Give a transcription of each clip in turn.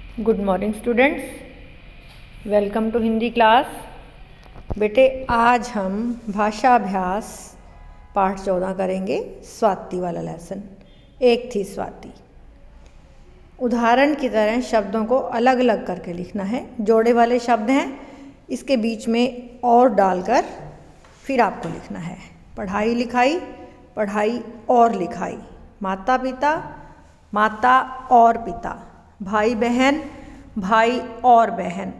Good morning students, welcome to Hindi class. बेटे आज हम भाषाभ्यास पाठ 14 करेंगे, स्वाति वाला लेसन। एक थी स्वाति। उदाहरण की तरह शब्दों को अलग अलग करके लिखना है। जोड़े वाले शब्द हैं, इसके बीच में और डालकर फिर आपको लिखना है। पढ़ाई लिखाई, पढ़ाई और लिखाई, माता पिता, माता और पिता, भाई बहन, भाई और बहन,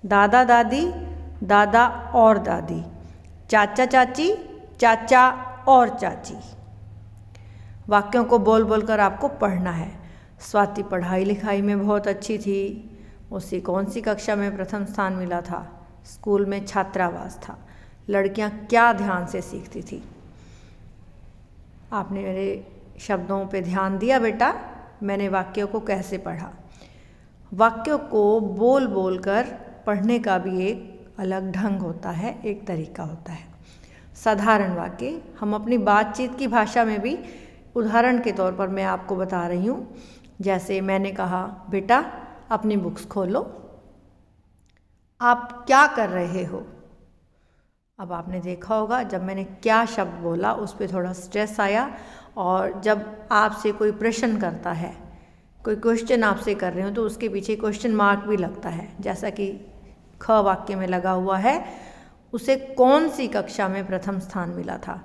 दादा दादी, दादा और दादी, चाचा चाची, चाचा और चाची। वाक्यों को बोल बोल कर आपको पढ़ना है। स्वाति पढ़ाई लिखाई में बहुत अच्छी थी। उसे कौन सी कक्षा में प्रथम स्थान मिला था? स्कूल में छात्रावास था। लड़कियां क्या ध्यान से सीखती थी? आपने मेरे शब्दों पे ध्यान दिया बेटा? मैंने वाक्यों को कैसे पढ़ा? वाक्यों को बोल बोल कर पढ़ने का भी एक अलग ढंग होता है, एक तरीका होता है। साधारण वाक्य हम अपनी बातचीत की भाषा में भी उदाहरण के तौर पर मैं आपको बता रही हूँ। जैसे मैंने कहा, बेटा अपनी बुक्स खोलो। आप क्या कर रहे हो? अब आपने देखा होगा जब मैंने क्या शब्द बोला उस पर थोड़ा स्ट्रेस आया, और जब आपसे कोई प्रश्न करता है, कोई क्वेश्चन आपसे कर रहे हो, तो उसके पीछे क्वेश्चन मार्क भी लगता है। जैसा कि ख वाक्य में लगा हुआ है, उसे कौन सी कक्षा में प्रथम स्थान मिला था।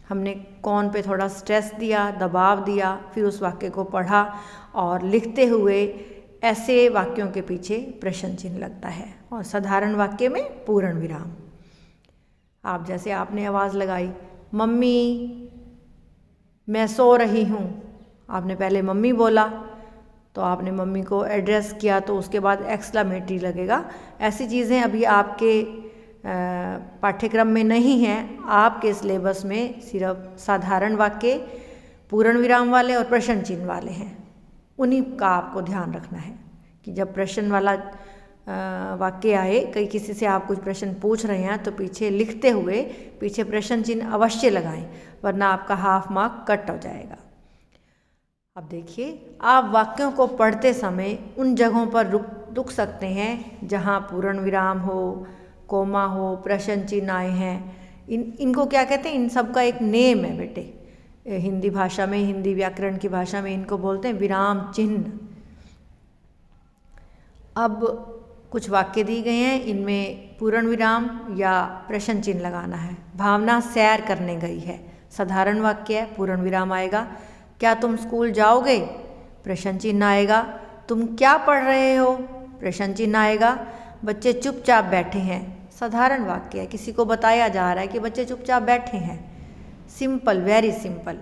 हमने कौन पे थोड़ा स्ट्रेस दिया, दबाव दिया, फिर उस वाक्य को पढ़ा और लिखते हुए ऐसे वाक्यों के पीछे प्रश्न चिन्ह लगता है। और साधारण वाक्य में पूर्ण विराम। आप जैसे आपने आवाज़ लगाई, मम्मी मैं सो रही हूँ। आपने पहले मम्मी बोला, तो आपने मम्मी को एड्रेस किया, तो उसके बाद एक्सक्लेमेटरी लगेगा। ऐसी चीज़ें अभी आपके पाठ्यक्रम में नहीं हैं। आपके सिलेबस में सिर्फ साधारण वाक्य, पूर्ण विराम वाले और प्रश्न चिन्ह वाले हैं। उन्हीं का आपको ध्यान रखना है कि जब प्रश्न वाला वाक्य आए, कई किसी से आप कुछ प्रश्न पूछ रहे हैं, तो पीछे लिखते हुए पीछे प्रश्न चिन्ह अवश्य लगाएं, वरना आपका हाफ मार्क कट हो जाएगा। अब देखिए, आप वाक्यों को पढ़ते समय उन जगहों पर रुक सकते हैं जहां पूर्ण विराम हो, कोमा हो, प्रश्न चिन्ह आए हैं। इनको क्या कहते हैं? इन सब का एक नेम है बेटे। हिंदी भाषा में, हिंदी व्याकरण की भाषा में इनको बोलते हैं विराम चिन्ह। अब कुछ वाक्य दिए गए हैं, इनमें पूर्ण विराम या प्रश्न चिन्ह लगाना है। भावना सैर करने गई है, साधारण वाक्य है, पूर्ण विराम आएगा। क्या तुम स्कूल जाओगे? प्रश्न चिन्ह आएगा। तुम क्या पढ़ रहे हो? प्रश्न चिन्ह आएगा। बच्चे चुपचाप बैठे हैं, साधारण वाक्य है, किसी को बताया जा रहा है कि बच्चे चुपचाप बैठे हैं। Simple, very simple.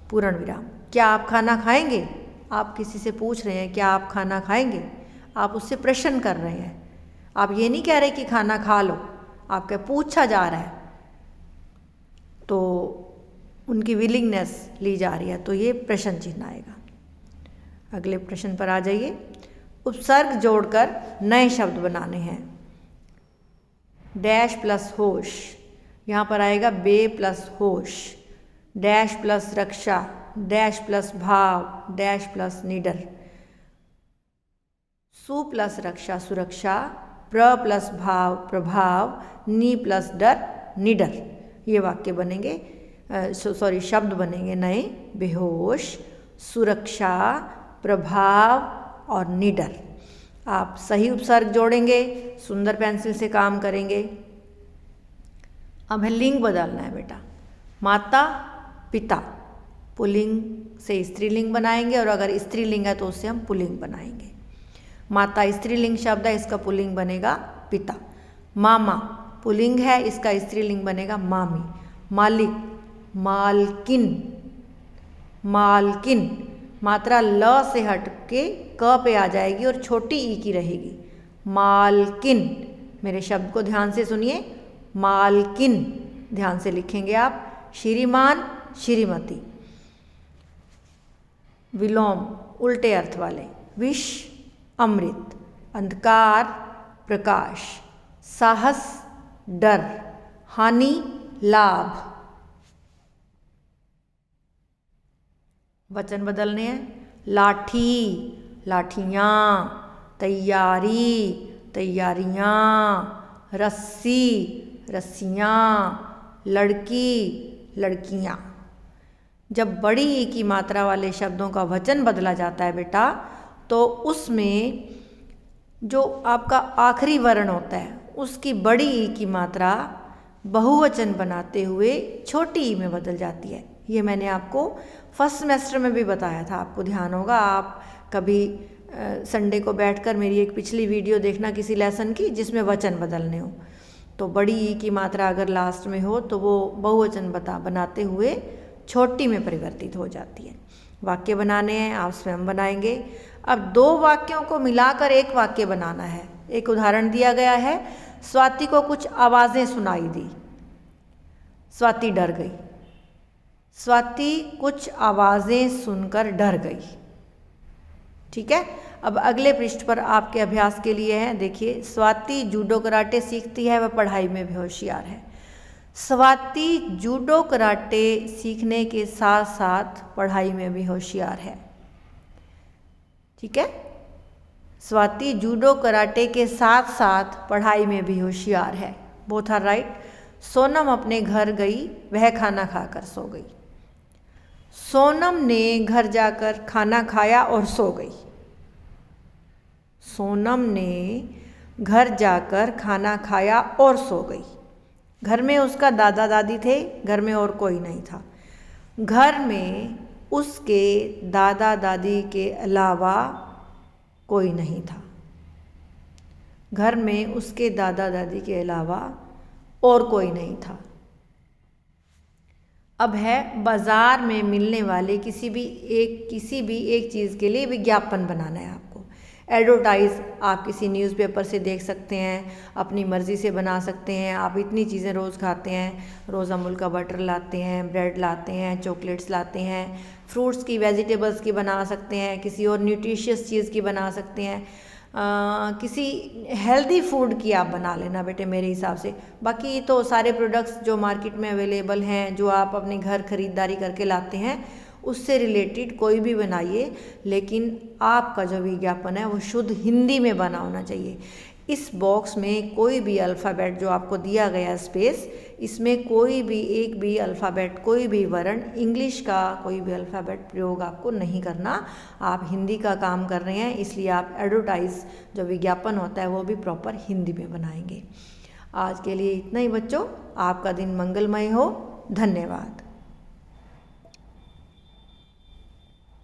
पूर्ण विराम। क्या आप खाना खाएंगे? आप किसी से पूछ रहे हैं क्या आप खाना खाएंगे? आप उससे प्रश्न कर रहे हैं। आप ये नहीं कह रहे कि खाना खा लो, आपके पूछा जा रहा है, तो उनकी विलिंगनेस ली जा रही है, तो ये प्रश्न चिन्ह आएगा। अगले प्रश्न पर आ जाइए। उपसर्ग जोड़कर नए शब्द बनाने हैं। डैश प्लस होश, यहाँ पर आएगा बे प्लस होश। डैश प्लस रक्षा, डैश प्लस भाव, डैश प्लस निडर। सु प्लस रक्षा सुरक्षा, प्र प्लस भाव प्रभाव, नी प्लस डर निडर। ये वाक्य बनेंगे, शब्द बनेंगे नए। बेहोश, सुरक्षा, प्रभाव और निडर। आप सही उपसर्ग जोड़ेंगे, सुंदर पेंसिल से काम करेंगे। अब है लिंग बदलना है बेटा। माता पिता, पुल्लिंग से स्त्रीलिंग बनाएंगे, और अगर स्त्रीलिंग है तो उससे हम पुल्लिंग बनाएंगे। माता स्त्रीलिंग शब्द है, इसका पुल्लिंग बनेगा पिता। मामा पुल्लिंग है, इसका स्त्रीलिंग बनेगा मामी। मालिक, मालकिन, मालकिन। मात्रा ल से हट के क पे आ जाएगी और छोटी ई की रहेगी। मालकिन। मेरे शब्द को ध्यान से सुनिए, मालकिन ध्यान से लिखेंगे आप। श्रीमान, श्रीमती। विलोम उल्टे अर्थ वाले। विष, अमृत। अंधकार, प्रकाश। साहस, डर। हानि, लाभ। वचन बदलने हैं। लाठी, लाठियाँ। तैयारी, तैयारियाँ, रस्सी, रस्सियाँ, लड़की, लड़कियाँ। जब बड़ी ई की मात्रा वाले शब्दों का वचन बदला जाता है बेटा, तो उसमें जो आपका आखिरी वर्ण होता है उसकी बड़ी ई की मात्रा बहुवचन बनाते हुए छोटी ई में बदल जाती है। ये मैंने आपको फर्स्ट सेमेस्टर में भी बताया था, आपको ध्यान होगा। आप कभी संडे को बैठकर मेरी एक पिछली वीडियो देखना किसी लेसन की जिसमें वचन बदलने हो, तो बड़ी ई की मात्रा अगर लास्ट में हो तो वो बहुवचन बनाते हुए छोटी में परिवर्तित हो जाती है। वाक्य बनाने हैं, आप स्वयं बनाएंगे। अब दो वाक्यों को मिलाकर एक वाक्य बनाना है। एक उदाहरण दिया गया है, स्वाति को कुछ आवाज़ें सुनाई दी, स्वाति डर गई। स्वाति कुछ आवाज़ें सुनकर डर गई। ठीक है। अब अगले पृष्ठ पर आपके अभ्यास के लिए है, देखिए, स्वाति जूडो कराटे सीखती है, वह पढ़ाई में भी होशियार है। स्वाति जूडो कराटे सीखने के साथ साथ पढ़ाई में भी होशियार है। ठीक है। स्वाति जूडो कराटे के साथ साथ पढ़ाई में भी होशियार है। Both are right. सोनम अपने घर गई, वह खाना खाकर सो गई। सोनम ने घर जाकर खाना खाया और सो गई। सोनम ने घर जाकर खाना खाया और सो गई। घर में उसका दादा दादी थे, घर में और कोई नहीं था। घर में उसके दादा दादी के अलावा कोई नहीं था। घर में उसके दादा दादी के अलावा और कोई नहीं था। अब है, बाज़ार में मिलने वाले किसी भी एक चीज़ के लिए विज्ञापन बनाना है आपको। एडवर्टाइज़ आप किसी न्यूज़पेपर से देख सकते हैं, अपनी मर्ज़ी से बना सकते हैं। आप इतनी चीज़ें रोज़ खाते हैं, रोज़ अमूल का बटर लाते हैं, ब्रेड लाते हैं, चॉकलेट्स लाते हैं, फ्रूट्स की, वेजिटेबल्स की बना सकते हैं, किसी और न्यूट्रिशियस चीज़ की बना सकते हैं, किसी हेल्दी फूड की आप बना लेना बेटे मेरे हिसाब से। बाकी तो सारे प्रोडक्ट्स जो मार्केट में अवेलेबल हैं, जो आप अपने घर खरीदारी करके लाते हैं, उससे रिलेटेड कोई भी बनाइए, लेकिन आपका जो विज्ञापन है वो शुद्ध हिंदी में बना होना चाहिए। इस बॉक्स में कोई भी अल्फ़ाबेट जो आपको दिया गया स्पेस, इसमें कोई भी एक भी अल्फ़ाबेट, कोई भी वर्ण, इंग्लिश का कोई भी अल्फ़ाबेट प्रयोग आपको नहीं करना। आप हिंदी का काम कर रहे हैं, इसलिए आप एडवर्टाइज जो विज्ञापन होता है वो भी प्रॉपर हिंदी में बनाएंगे। आज के लिए इतना ही बच्चों। आपका दिन मंगलमय हो। धन्यवाद।